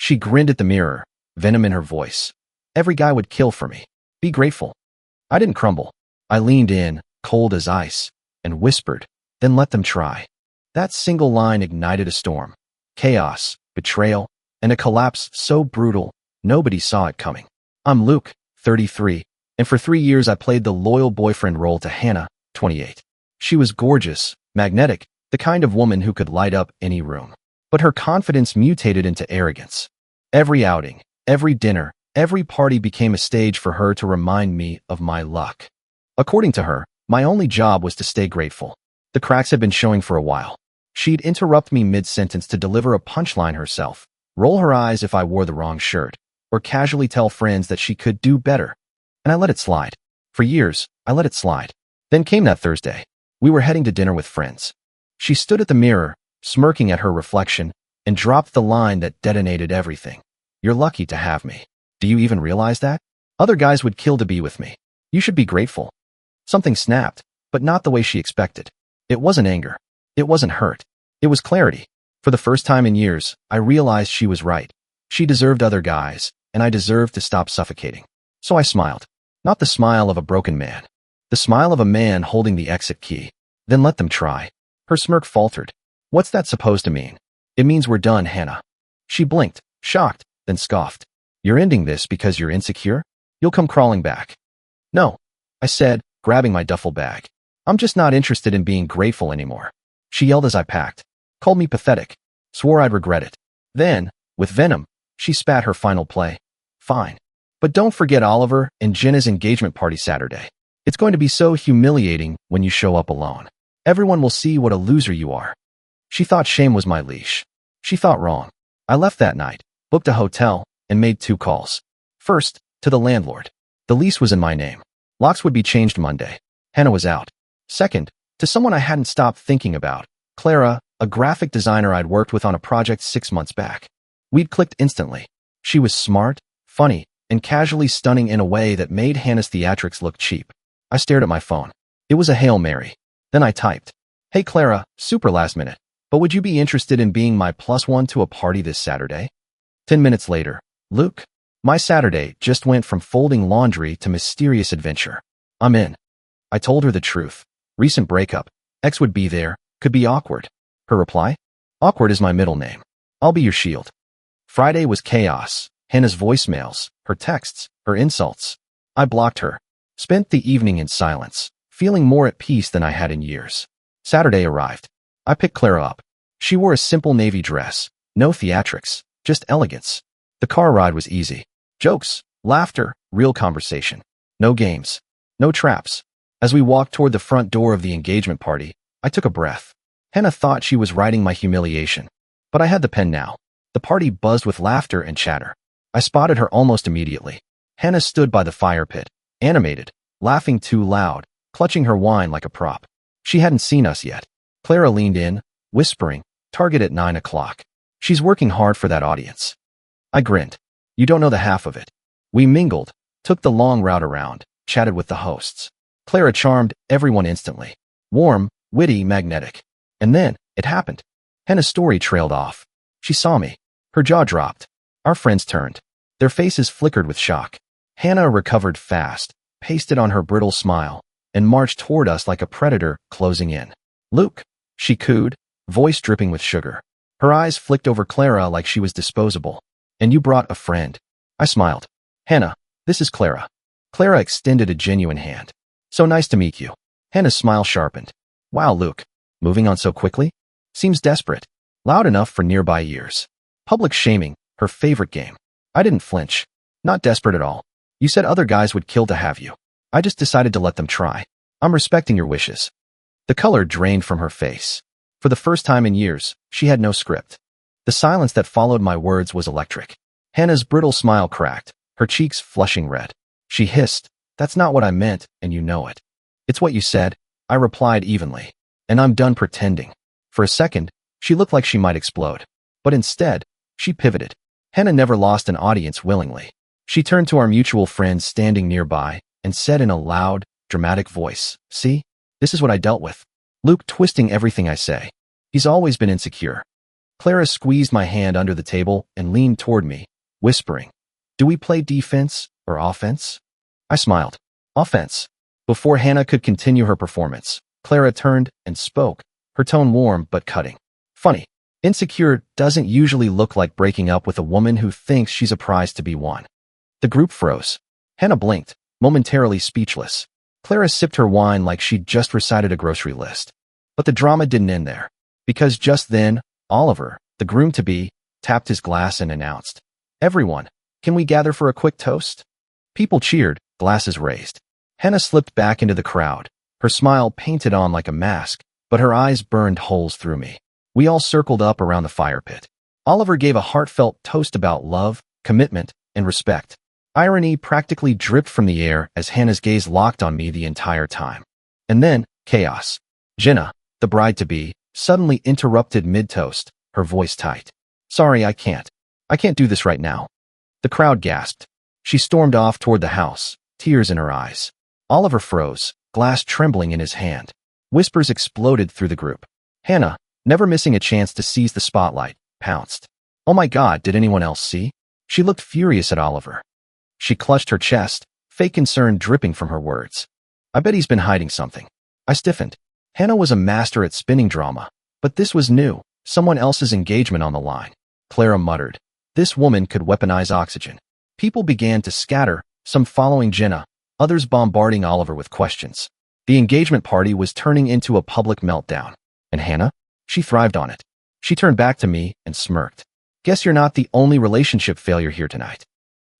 She grinned at the mirror, venom in her voice. Every guy would kill for me. Be grateful. I didn't crumble. I leaned in, cold as ice, and whispered, then let them try. That single line ignited a storm. Chaos, betrayal, and a collapse so brutal, nobody saw it coming. I'm Luke, 33, and for 3 years I played the loyal boyfriend role to Hannah, 28. She was gorgeous, magnetic, the kind of woman who could light up any room. But her confidence mutated into arrogance. Every outing, every dinner, every party became a stage for her to remind me of my luck. According to her, my only job was to stay grateful. The cracks had been showing for a while. She'd interrupt me mid-sentence to deliver a punchline herself, roll her eyes if I wore the wrong shirt, or casually tell friends that she could do better. And I let it slide. For years, I let it slide. Then came that Thursday. We were heading to dinner with friends. She stood at the mirror, smirking at her reflection, and dropped the line that detonated everything. You're lucky to have me. Do you even realize that? Other guys would kill to be with me. You should be grateful. Something snapped, but not the way she expected. It wasn't anger. It wasn't hurt. It was clarity. For the first time in years, I realized she was right. She deserved other guys, and I deserved to stop suffocating. So I smiled. Not the smile of a broken man. The smile of a man holding the exit key. Then let them try. Her smirk faltered. What's that supposed to mean? It means we're done, Hannah. She blinked, shocked, then scoffed. You're ending this because you're insecure? You'll come crawling back. No, I said, grabbing my duffel bag. I'm just not interested in being grateful anymore. She yelled as I packed, called me pathetic, swore I'd regret it. Then, with venom, she spat her final play. Fine. But don't forget Oliver and Jenna's engagement party Saturday. It's going to be so humiliating when you show up alone. Everyone will see what a loser you are. She thought shame was my leash. She thought wrong. I left that night, booked a hotel, and made 2 calls. First, to the landlord. The lease was in my name. Locks would be changed Monday. Hannah was out. Second, to someone I hadn't stopped thinking about, Clara, a graphic designer I'd worked with on a project 6 months back. We'd clicked instantly. She was smart, funny, and casually stunning in a way that made Hannah's theatrics look cheap. I stared at my phone. It was a Hail Mary. Then I typed, Hey Clara, super last minute, but would you be interested in being my +1 to a party this Saturday? 10 minutes later, Luke. My Saturday just went from folding laundry to mysterious adventure. I'm in. I told her the truth. Recent breakup. Ex would be there. Could be awkward. Her reply? Awkward is my middle name. I'll be your shield. Friday was chaos. Hannah's voicemails, her texts, her insults. I blocked her. Spent the evening in silence, feeling more at peace than I had in years. Saturday arrived. I picked Clara up. She wore a simple navy dress. No theatrics, just elegance. The car ride was easy. Jokes, laughter, real conversation. No games. No traps. As we walked toward the front door of the engagement party, I took a breath. Hannah thought she was writing my humiliation. But I had the pen now. The party buzzed with laughter and chatter. I spotted her almost immediately. Hannah stood by the fire pit, animated, laughing too loud, clutching her wine like a prop. She hadn't seen us yet. Clara leaned in, whispering, target at 9 o'clock. She's working hard for that audience. I grinned. You don't know the half of it. We mingled, took the long route around, chatted with the hosts. Clara charmed everyone instantly. Warm, witty, magnetic. And then, it happened. Hannah's story trailed off. She saw me. Her jaw dropped. Our friends turned. Their faces flickered with shock. Hannah recovered fast, pasted on her brittle smile, and marched toward us like a predator closing in. Luke, she cooed, voice dripping with sugar. Her eyes flicked over Clara like she was disposable. And you brought a friend. I smiled. Hannah, this is Clara. Clara extended a genuine hand. So nice to meet you. Hannah's smile sharpened. Wow, Luke. Moving on so quickly? Seems desperate. Loud enough for nearby ears. Public shaming, her favorite game. I didn't flinch. Not desperate at all. You said other guys would kill to have you. I just decided to let them try. I'm respecting your wishes. The color drained from her face. For the first time in years, she had no script. The silence that followed my words was electric. Hannah's brittle smile cracked, her cheeks flushing red. She hissed, That's not what I meant, and you know it. It's what you said, I replied evenly. And I'm done pretending. For a second, she looked like she might explode. But instead, she pivoted. Hannah never lost an audience willingly. She turned to our mutual friend standing nearby and said in a loud, dramatic voice, See? This is what I dealt with. Luke twisting everything I say. He's always been insecure. Clara squeezed my hand under the table and leaned toward me, whispering, "Do we play defense or offense?" I smiled. Offense. Before Hannah could continue her performance, Clara turned and spoke, her tone warm but cutting. "Funny. Insecure doesn't usually look like breaking up with a woman who thinks she's a prize to be won." The group froze. Hannah blinked, momentarily speechless. Clara sipped her wine like she'd just recited a grocery list. But the drama didn't end there, because just then, Oliver, the groom-to-be, tapped his glass and announced, "Everyone, can we gather for a quick toast?" People cheered, glasses raised. Hannah slipped back into the crowd, her smile painted on like a mask, but her eyes burned holes through me. We all circled up around the fire pit. Oliver gave a heartfelt toast about love, commitment, and respect. Irony practically dripped from the air as Hannah's gaze locked on me the entire time. And then, chaos. Jenna, the bride-to-be, suddenly interrupted mid-toast, her voice tight. "Sorry, I can't. I can't do this right now." The crowd gasped. She stormed off toward the house, tears in her eyes. Oliver froze, glass trembling in his hand. Whispers exploded through the group. Hannah, never missing a chance to seize the spotlight, pounced. "Oh my God, did anyone else see?" She looked furious at Oliver. She clutched her chest, fake concern dripping from her words. "I bet he's been hiding something." I stiffened. Hannah was a master at spinning drama, but this was new, someone else's engagement on the line. Clara muttered, "This woman could weaponize oxygen." People began to scatter, some following Jenna, others bombarding Oliver with questions. The engagement party was turning into a public meltdown. And Hannah? She thrived on it. She turned back to me and smirked. "Guess you're not the only relationship failure here tonight."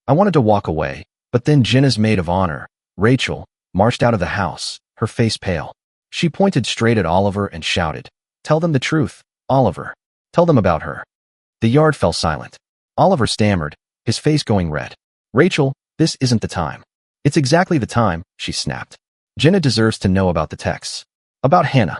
I wanted to walk away, but then Jenna's maid of honor, Rachel, marched out of the house, her face pale. She pointed straight at Oliver and shouted, "Tell them the truth, Oliver. Tell them about her." The yard fell silent. Oliver stammered, his face going red. "Rachel, this isn't the time." "It's exactly the time," she snapped. "Jenna deserves to know about the texts." "About Hannah."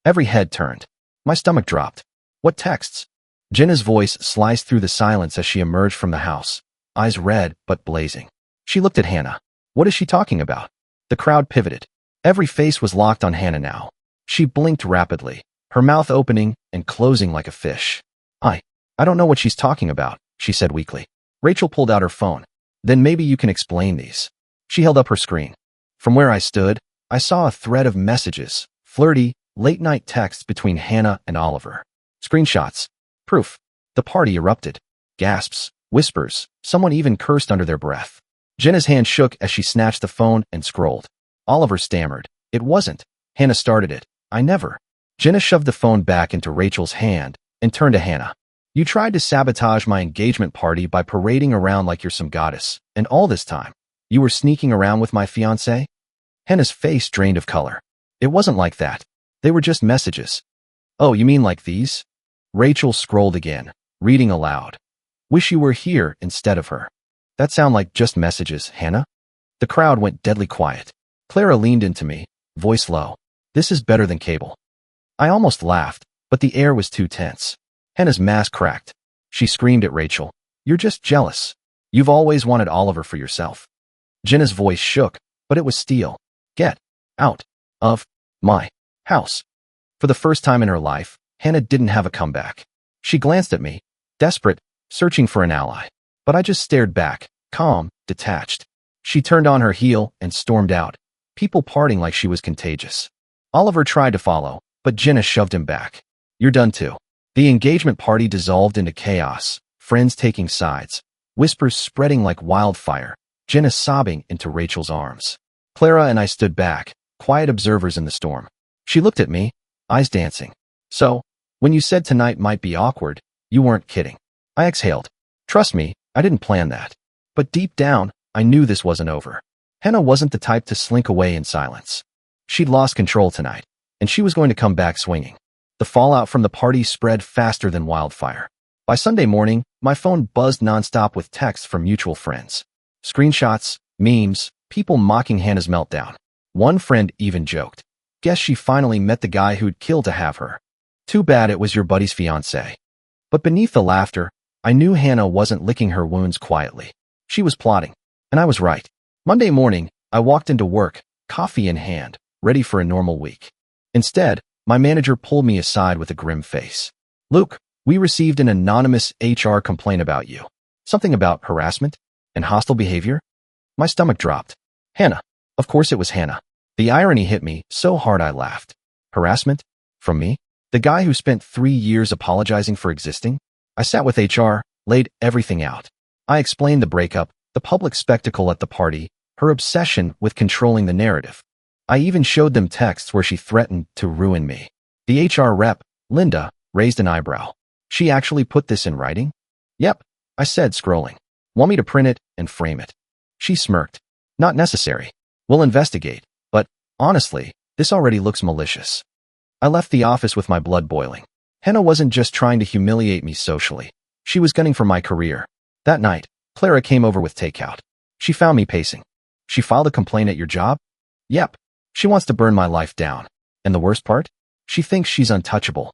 Every head turned. My stomach dropped. "What texts?" Jenna's voice sliced through the silence as she emerged from the house, eyes red but blazing. She looked at Hannah. "What is she talking about?" The crowd pivoted. Every face was locked on Hannah now. She blinked rapidly, her mouth opening and closing like a fish. I don't know what she's talking about," she said weakly. Rachel pulled out her phone. "Then maybe you can explain these." She held up her screen. From where I stood, I saw a thread of messages, flirty, late-night texts between Hannah and Oliver. Screenshots. Proof. The party erupted. Gasps, whispers, someone even cursed under their breath. Jenna's hand shook as she snatched the phone and scrolled. Oliver stammered. "It wasn't." Hannah started it. "I never." Jenna shoved the phone back into Rachel's hand and turned to Hannah. "You tried to sabotage my engagement party by parading around like you're some goddess, and all this time, you were sneaking around with my fiancé?" Hannah's face drained of color. "It wasn't like that. They were just messages." "Oh, you mean like these?" Rachel scrolled again, reading aloud. "Wish you were here instead of her." "That sound like just messages, Hannah?" The crowd went deadly quiet. Clara leaned into me, voice low. "This is better than cable." I almost laughed, but the air was too tense. Hannah's mask cracked. She screamed at Rachel, "You're just jealous. You've always wanted Oliver for yourself." Jenna's voice shook, but it was steel. "Get out of my house." For the first time in her life, Hannah didn't have a comeback. She glanced at me, desperate, searching for an ally. But I just stared back, calm, detached. She turned on her heel and stormed out, people parting like she was contagious. Oliver tried to follow, but Jenna shoved him back. "You're done too." The engagement party dissolved into chaos, friends taking sides, whispers spreading like wildfire, Jenna sobbing into Rachel's arms. Clara and I stood back, quiet observers in the storm. She looked at me, eyes dancing. "So, when you said tonight might be awkward, you weren't kidding." I exhaled. Trust me, I didn't plan that. But deep down, I knew this wasn't over. Hannah wasn't the type to slink away in silence. She'd lost control tonight, and she was going to come back swinging. The fallout from the party spread faster than wildfire. By Sunday morning, my phone buzzed nonstop with texts from mutual friends. Screenshots, memes, people mocking Hannah's meltdown. One friend even joked, "Guess she finally met the guy who'd kill to have her. Too bad it was your buddy's fiancé." But beneath the laughter, I knew Hannah wasn't licking her wounds quietly. She was plotting, and I was right. Monday morning, I walked into work, coffee in hand, ready for a normal week. Instead, my manager pulled me aside with a grim face. "Luke, We received an anonymous HR complaint about you. Something about harassment and hostile behavior? My stomach dropped. Hannah. Of course it was Hannah. The irony hit me so hard I laughed. Harassment? From me? The guy who spent 3 years apologizing for existing? I sat with HR, laid everything out. I explained the breakup, the public spectacle at the party, her obsession with controlling the narrative. I even showed them texts where she threatened to ruin me. The HR rep, Linda, raised an eyebrow. She actually put this in writing? Yep, I said, scrolling. Want me to print it and frame it? She smirked. Not necessary. We'll investigate, but honestly, this already looks malicious. I left the office with my blood boiling. Hannah wasn't just trying to humiliate me socially. She was gunning for my career. That night, Clara came over with takeout. She found me pacing. She filed a complaint at your job? Yep. She wants to burn my life down. And the worst part? She thinks she's untouchable.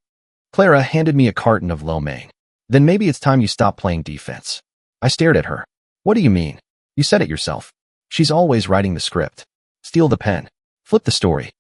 Clara handed me a carton of lo mein. Then maybe it's time you stop playing defense. I stared at her. What do you mean? You said it yourself. She's always writing the script. Steal the pen. Flip the story.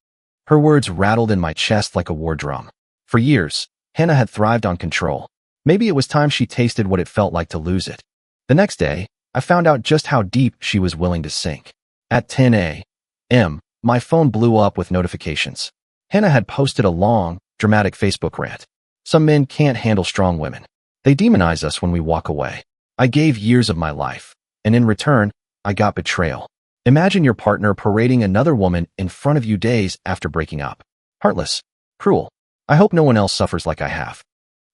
Her words rattled in my chest like a war drum. For years, Hannah had thrived on control. Maybe it was time she tasted what it felt like to lose it. The next day, I found out just how deep she was willing to sink. At 10 a.m., my phone blew up with notifications. Hannah had posted a long, dramatic Facebook rant. Some men can't handle strong women. They demonize us when we walk away. I gave years of my life, and in return, I got betrayal. Imagine your partner parading another woman in front of you days after breaking up. Heartless. Cruel. I hope no one else suffers like I have.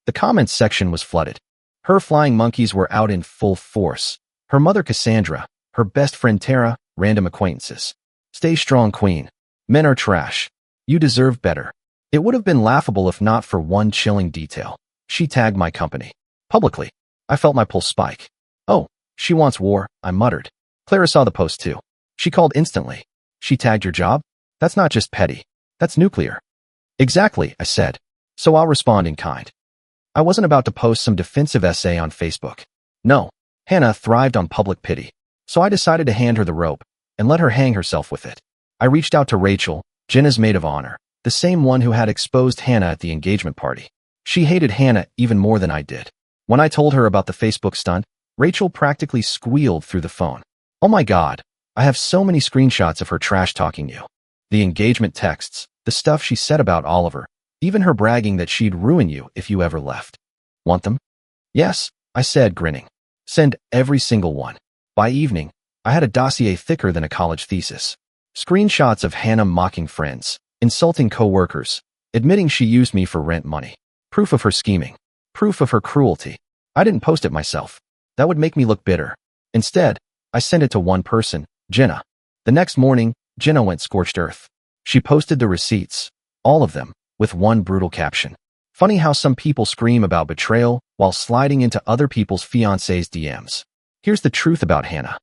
The comments section was flooded. Her flying monkeys were out in full force. Her mother Cassandra, her best friend Tara, random acquaintances. Stay strong, queen. Men are trash. You deserve better. It would have been laughable if not for one chilling detail. She tagged my company. Publicly. I felt my pulse spike. Oh, she wants war, I muttered. Clara saw the post too. She called instantly. She tagged your job? That's not just petty. That's nuclear. Exactly, I said. So I'll respond in kind. I wasn't about to post some defensive essay on Facebook. No, Hannah thrived on public pity. So I decided to hand her the rope and let her hang herself with it. I reached out to Rachel, Jenna's maid of honor, the same one who had exposed Hannah at the engagement party. She hated Hannah even more than I did. When I told her about the Facebook stunt, Rachel practically squealed through the phone. Oh my God, I have so many screenshots of her trash-talking you. The engagement texts, the stuff she said about Oliver, even her bragging that she'd ruin you if you ever left. Want them? Yes, I said, grinning. Send every single one. By evening, I had a dossier thicker than a college thesis. Screenshots of Hannah mocking friends, insulting co-workers, admitting she used me for rent money. Proof of her scheming. Proof of her cruelty. I didn't post it myself. That would make me look bitter. Instead, I sent it to one person, Jenna. The next morning, Jenna went scorched earth. She posted the receipts, all of them, with one brutal caption. Funny how some people scream about betrayal while sliding into other people's fiancés' DMs. Here's the truth about Hannah.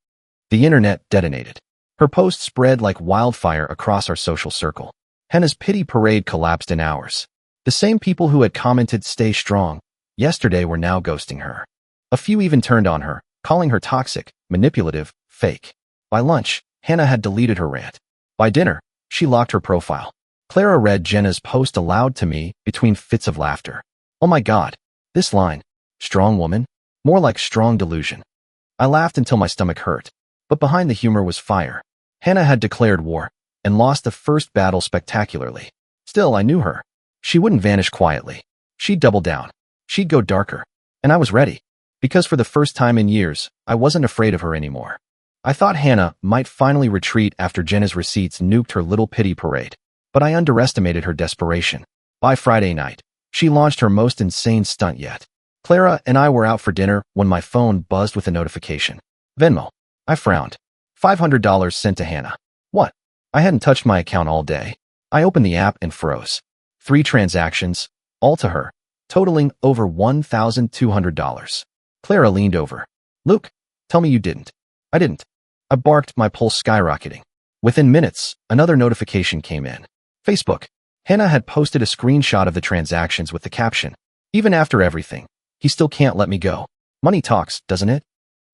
The internet detonated. Her post spread like wildfire across our social circle. Hannah's pity parade collapsed in hours. The same people who had commented "stay strong" yesterday were now ghosting her. A few even turned on her, calling her toxic, manipulative, fake. By lunch, Hannah had deleted her rant. By dinner, she locked her profile. Clara read Jenna's post aloud to me between fits of laughter. Oh my God, this line, strong woman, more like strong delusion. I laughed until my stomach hurt, but behind the humor was fire. Hannah had declared war and lost the first battle spectacularly. Still, I knew her. She wouldn't vanish quietly. She'd double down. She'd go darker. And I was ready. Because for the first time in years, I wasn't afraid of her anymore. I thought Hannah might finally retreat after Jenna's receipts nuked her little pity parade. But I underestimated her desperation. By Friday night, she launched her most insane stunt yet. Clara and I were out for dinner when my phone buzzed with a notification. Venmo. I frowned. $500 sent to Hannah. What? I hadn't touched my account all day. I opened the app and froze. 3 transactions, all to her, totaling over $1,200. Clara leaned over. Luke, tell me you didn't. I didn't. I barked, my pulse skyrocketing. Within minutes, another notification came in. Facebook. Hannah had posted a screenshot of the transactions with the caption, "Even after everything, he still can't let me go. Money talks, doesn't it?"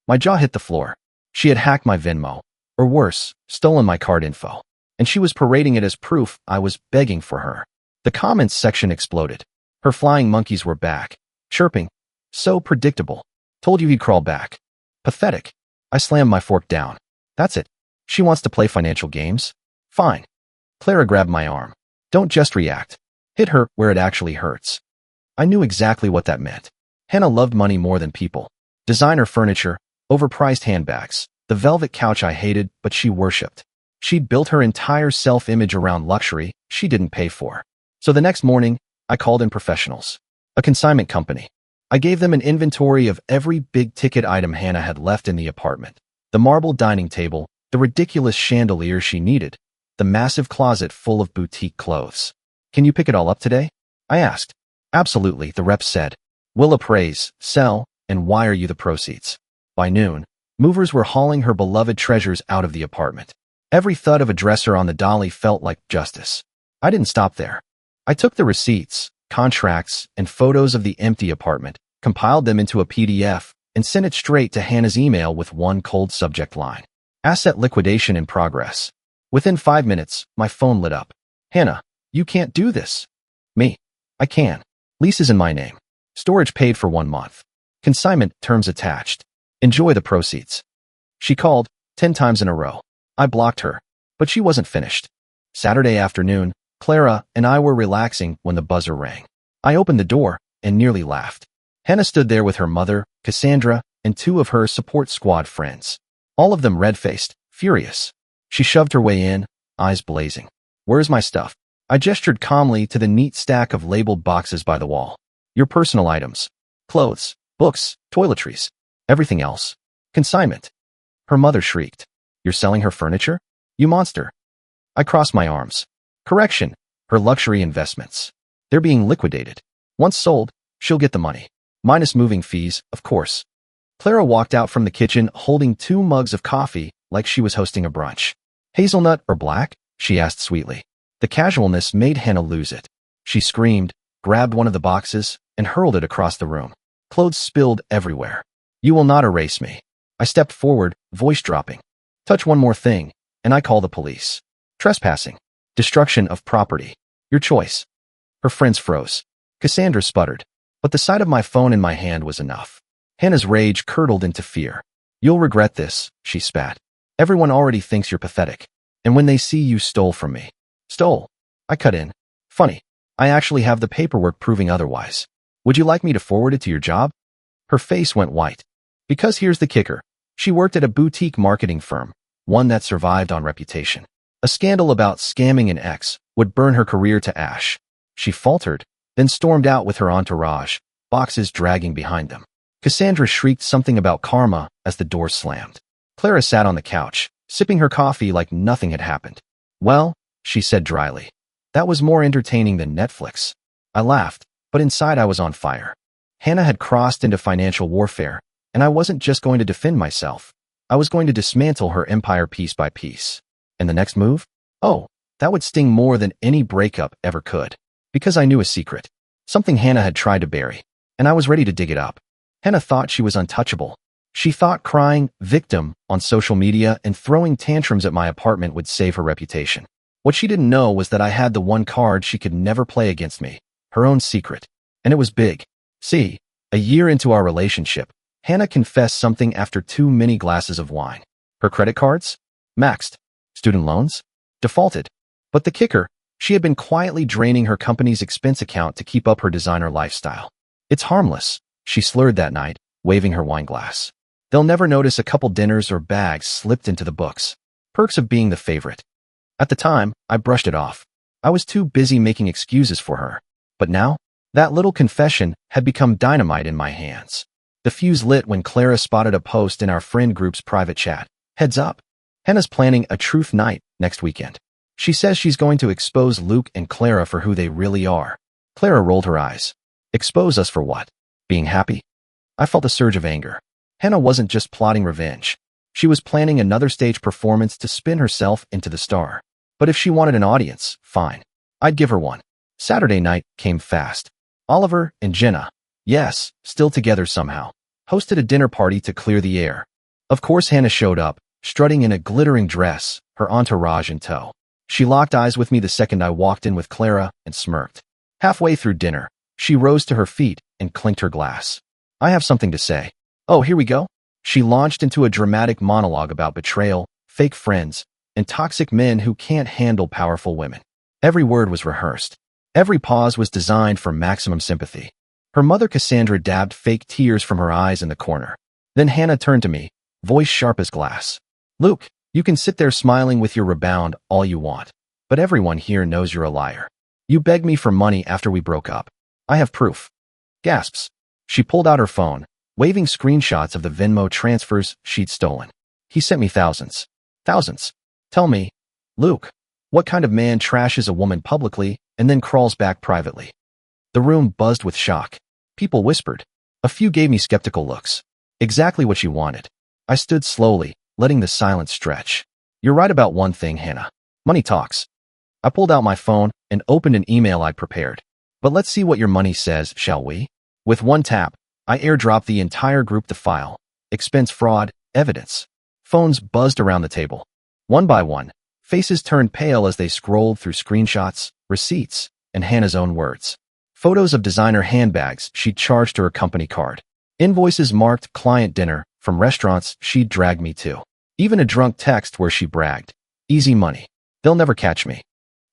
My jaw hit the floor. She had hacked my Venmo, or worse, stolen my card info, and she was parading it as proof I was begging for her. The comments section exploded. Her flying monkeys were back. chirping. So predictable. Told you he'd crawl back. Pathetic. I slammed my fork down. That's it. She wants to play financial games? Fine. Clara grabbed my arm. Don't just react. Hit her where it actually hurts. I knew exactly what that meant. Hannah loved money more than people. Designer furniture, overpriced handbags, the velvet couch I hated, but she worshipped. She'd built her entire self-image around luxury she didn't pay for. So the next morning, I called in professionals. A consignment company. I gave them an inventory of every big-ticket item Hannah had left in the apartment. The marble dining table, the ridiculous chandelier she needed, the massive closet full of boutique clothes. Can you pick it all up today? I asked. Absolutely, the rep said. We'll appraise, sell, and wire you the proceeds. By noon, movers were hauling her beloved treasures out of the apartment. Every thud of a dresser on the dolly felt like justice. I didn't stop there. I took the receipts, contracts, and photos of the empty apartment, compiled them into a PDF, and sent it straight to Hannah's email with one cold subject line. Asset liquidation in progress. Within 5 minutes, my phone lit up. Hannah, you can't do this. Me. I can. Lease is in my name. Storage paid for 1 month. Consignment terms attached. Enjoy the proceeds. She called 10 times in a row. I blocked her, but she wasn't finished. Saturday afternoon, Clara and I were relaxing when the buzzer rang. I opened the door and nearly laughed. Hannah stood there with her mother, Cassandra, and 2 of her support squad friends. All of them red-faced, furious. She shoved her way in, eyes blazing. Where's my stuff? I gestured calmly to the neat stack of labeled boxes by the wall. Your personal items. Clothes, books, toiletries. Everything else. Consignment. Her mother shrieked. You're selling her furniture? You monster. I crossed my arms. Correction. Her luxury investments. They're being liquidated. Once sold, she'll get the money. Minus moving fees, of course. Clara walked out from the kitchen holding 2 mugs of coffee like she was hosting a brunch. Hazelnut or black? She asked sweetly. The casualness made Hannah lose it. She screamed, grabbed one of the boxes, and hurled it across the room. Clothes spilled everywhere. You will not erase me. I stepped forward, voice dropping. Touch one more thing, and I call the police. Trespassing. Destruction of property. Your choice. Her friends froze. Cassandra sputtered. But the sight of my phone in my hand was enough. Hannah's rage curdled into fear. You'll regret this, she spat. Everyone already thinks you're pathetic. And when they see you stole from me. Stole. I cut in. Funny. I actually have the paperwork proving otherwise. Would you like me to forward it to your job? Her face went white. Because here's the kicker. She worked at a boutique marketing firm, one that survived on reputation. A scandal about scamming an ex would burn her career to ash. She faltered, then stormed out with her entourage, boxes dragging behind them. Cassandra shrieked something about karma as the door slammed. Clara sat on the couch, sipping her coffee like nothing had happened. Well, she said dryly, that was more entertaining than Netflix. I laughed, but inside I was on fire. Hannah had crossed into financial warfare, and I wasn't just going to defend myself. I was going to dismantle her empire piece by piece. And the next move? Oh, that would sting more than any breakup ever could. Because I knew a secret. Something Hannah had tried to bury, and I was ready to dig it up. Hannah thought she was untouchable. She thought crying victim on social media and throwing tantrums at my apartment would save her reputation. What she didn't know was that I had the one card she could never play against me, her own secret. And it was big. See, a year into our relationship, Hannah confessed something after 2 many glasses of wine. Her credit cards? Maxed. Student loans? Defaulted. But the kicker, she had been quietly draining her company's expense account to keep up her designer lifestyle. It's harmless, she slurred that night, waving her wine glass. They'll never notice a couple dinners or bags slipped into the books. Perks of being the favorite. At the time, I brushed it off. I was too busy making excuses for her. But now, that little confession had become dynamite in my hands. The fuse lit when Clara spotted a post in our friend group's private chat. Heads up. Hannah's planning a truth night next weekend. She says she's going to expose Luke and Clara for who they really are. Clara rolled her eyes. Expose us for what? Being happy? I felt a surge of anger. Hannah wasn't just plotting revenge. She was planning another stage performance to spin herself into the star. But if she wanted an audience, fine. I'd give her one. Saturday night came fast. Oliver and Jenna, yes, still together somehow, hosted a dinner party to clear the air. Of course Hannah showed up, strutting in a glittering dress, her entourage in tow. She locked eyes with me the second I walked in with Clara and smirked. Halfway through dinner, She rose to her feet and clinked her glass. I have something to say. Oh, here we go. She launched into a dramatic monologue about betrayal, fake friends, and toxic men who can't handle powerful women. Every word was rehearsed. Every pause was designed for maximum sympathy. Her mother Cassandra dabbed fake tears from her eyes in the corner. Then Hannah turned to me, voice sharp as glass. Luke, you can sit there smiling with your rebound all you want, but everyone here knows you're a liar. You begged me for money after we broke up. I have proof. Gasps. She pulled out her phone, waving screenshots of the Venmo transfers she'd stolen. He sent me thousands. Thousands. Tell me, Luke, what kind of man trashes a woman publicly and then crawls back privately? The room buzzed with shock. People whispered. A few gave me skeptical looks. Exactly what you wanted. I stood slowly, letting the silence stretch. You're right about one thing, Hannah. Money talks. I pulled out my phone and opened an email I'd prepared. But let's see what your money says, shall we? With one tap, I airdropped the entire group the file. Expense fraud, evidence. Phones buzzed around the table. One by one, faces turned pale as they scrolled through screenshots, receipts, and Hannah's own words. Photos of designer handbags she'd charged to her company card. Invoices marked client dinner from restaurants she'd dragged me to. Even a drunk text where she bragged. Easy money. They'll never catch me.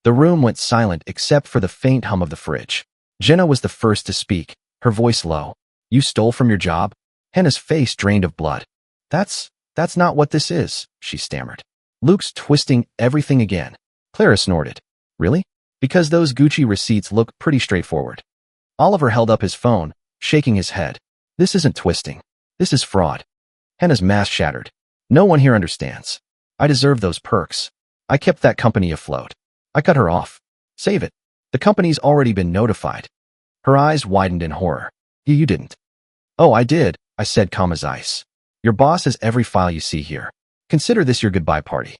The room went silent except for the faint hum of the fridge. Jenna was the first to speak, her voice low. You stole from your job? Hannah's face drained of blood. That's not what this is, she stammered. Luke's twisting everything again. Clara snorted. Really? Because those Gucci receipts look pretty straightforward. Oliver held up his phone, shaking his head. This isn't twisting. This is fraud. Hannah's mask shattered. No one here understands. I deserve those perks. I kept that company afloat. I cut her off. Save it. The company's already been notified. Her eyes widened in horror. You didn't. Oh, I did, I said calm as ice. Your boss has every file you see here. Consider this your goodbye party.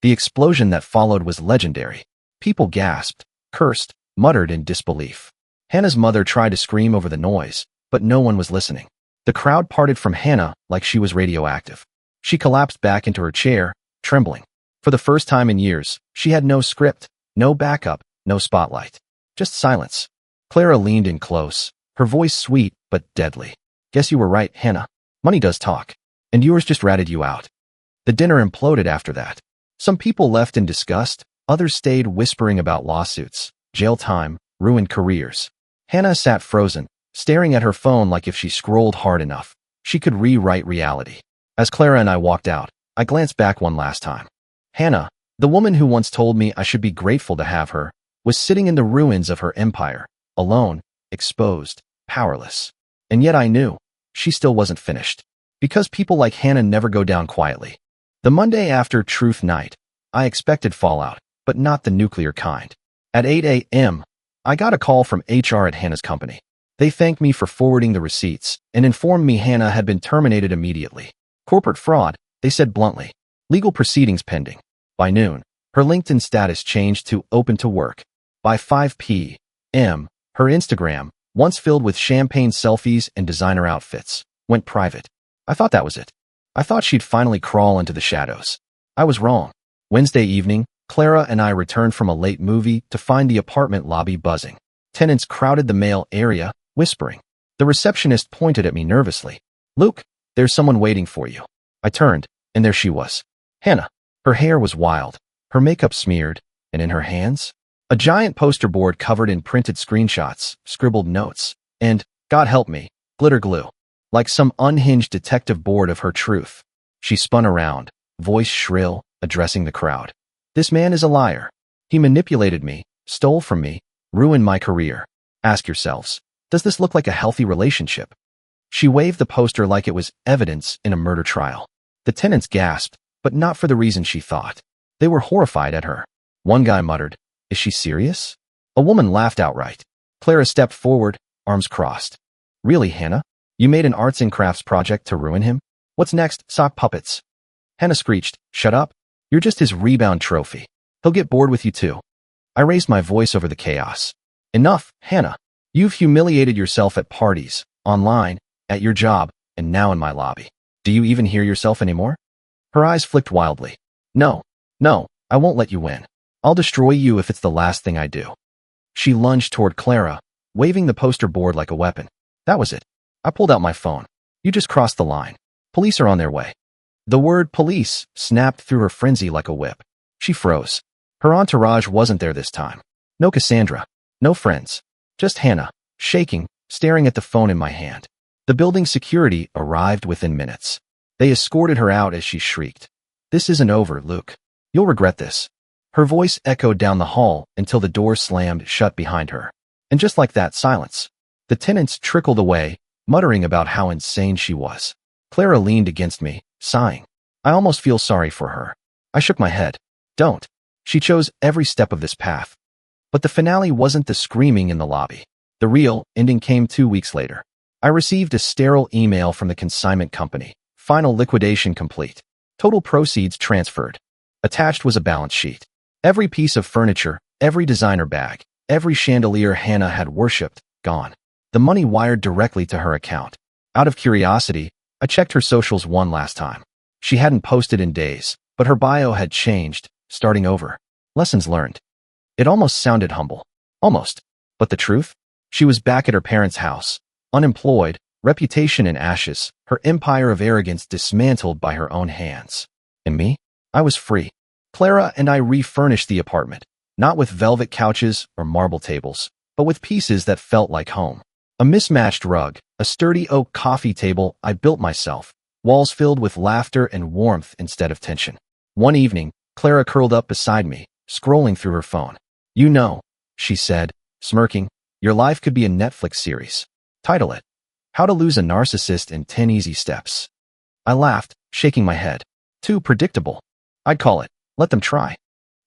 The explosion that followed was legendary. People gasped, cursed, muttered in disbelief. Hannah's mother tried to scream over the noise, but no one was listening. The crowd parted from Hannah like she was radioactive. She collapsed back into her chair, trembling. For the first time in years, she had no script, no backup, no spotlight. Just silence. Clara leaned in close, her voice sweet but deadly. Guess you were right, Hannah. Money does talk. And yours just ratted you out. The dinner imploded after that. Some people left in disgust, others stayed whispering about lawsuits, jail time, ruined careers. Hannah sat frozen, staring at her phone like if she scrolled hard enough, she could rewrite reality. As Clara and I walked out, I glanced back one last time. Hannah, the woman who once told me I should be grateful to have her, was sitting in the ruins of her empire, alone, exposed, powerless. And yet I knew, she still wasn't finished. Because people like Hannah never go down quietly. The Monday after Truth Night, I expected fallout, but not the nuclear kind. At 8 a.m., I got a call from HR at Hannah's company. They thanked me for forwarding the receipts and informed me Hannah had been terminated immediately. Corporate fraud, they said bluntly. Legal proceedings pending. By noon, her LinkedIn status changed to open to work. By 5 p.m., her Instagram, once filled with champagne selfies and designer outfits, went private. I thought that was it. I thought she'd finally crawl into the shadows. I was wrong. Wednesday evening, Clara and I returned from a late movie to find the apartment lobby buzzing. Tenants crowded the mail area, whispering. The receptionist pointed at me nervously. Luke, there's someone waiting for you. I turned, and there she was. Hannah. Her hair was wild, her makeup smeared, and in her hands, a giant poster board covered in printed screenshots, scribbled notes, and, God help me, glitter glue. Like some unhinged detective bored of her truth. She spun around, voice shrill, addressing the crowd. This man is a liar. He manipulated me, stole from me, ruined my career. Ask yourselves, does this look like a healthy relationship? She waved the poster like it was evidence in a murder trial. The tenants gasped, but not for the reason she thought. They were horrified at her. One guy muttered, "Is she serious?" A woman laughed outright. Clara stepped forward, arms crossed. Really, Hannah? You made an arts and crafts project to ruin him? What's next, sock puppets? Hannah screeched, "Shut up. You're just his rebound trophy. He'll get bored with you too." I raised my voice over the chaos. Enough, Hannah. You've humiliated yourself at parties, online, at your job, and now in my lobby. Do you even hear yourself anymore? Her eyes flicked wildly. No, I won't let you win. I'll destroy you if it's the last thing I do. She lunged toward Clara, waving the poster board like a weapon. That was it. I pulled out my phone. You just crossed the line. Police are on their way. The word police snapped through her frenzy like a whip. She froze. Her entourage wasn't there this time. No Cassandra. No friends. Just Hannah, shaking, staring at the phone in my hand. The building's security arrived within minutes. They escorted her out as she shrieked. "This isn't over, Luke. You'll regret this." Her voice echoed down the hall until the door slammed shut behind her. And just like that, silence. The tenants trickled away, muttering about how insane she was. Clara leaned against me, sighing. I almost feel sorry for her. I shook my head. Don't. She chose every step of this path. But the finale wasn't the screaming in the lobby. The real ending came 2 weeks later. I received a sterile email from the consignment company. Final liquidation complete. Total proceeds transferred. Attached was a balance sheet. Every piece of furniture, every designer bag, every chandelier Hannah had worshipped, gone. The money wired directly to her account. Out of curiosity, I checked her socials one last time. She hadn't posted in days, but her bio had changed, starting over. Lessons learned. It almost sounded humble. Almost. But the truth? She was back at her parents' house, unemployed, reputation in ashes, her empire of arrogance dismantled by her own hands. And me? I was free. Clara and I refurnished the apartment, not with velvet couches or marble tables, but with pieces that felt like home. A mismatched rug, a sturdy oak coffee table I built myself, walls filled with laughter and warmth instead of tension. One evening, Clara curled up beside me, scrolling through her phone. "You know," she said, smirking, "your life could be a Netflix series. Title it, How to Lose a Narcissist in 10 Easy Steps." I laughed, shaking my head. Too predictable. I'd call it, Let Them Try.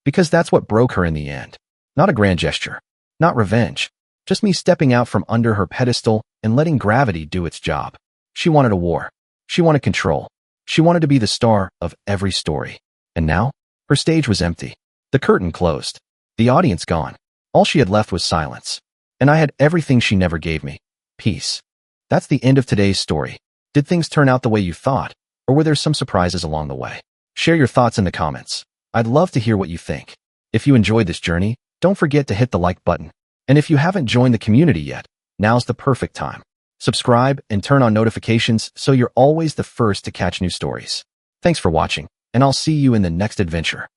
Because that's what broke her in the end. Not a grand gesture. Not revenge. Just me stepping out from under her pedestal and letting gravity do its job. She wanted a war. She wanted control. She wanted to be the star of every story. And now, her stage was empty. The curtain closed. The audience gone. All she had left was silence. And I had everything she never gave me. Peace. That's the end of today's story. Did things turn out the way you thought, or were there some surprises along the way? Share your thoughts in the comments. I'd love to hear what you think. If you enjoyed this journey, don't forget to hit the like button. And if you haven't joined the community yet, now's the perfect time. Subscribe and turn on notifications so you're always the first to catch new stories. Thanks for watching, and I'll see you in the next adventure.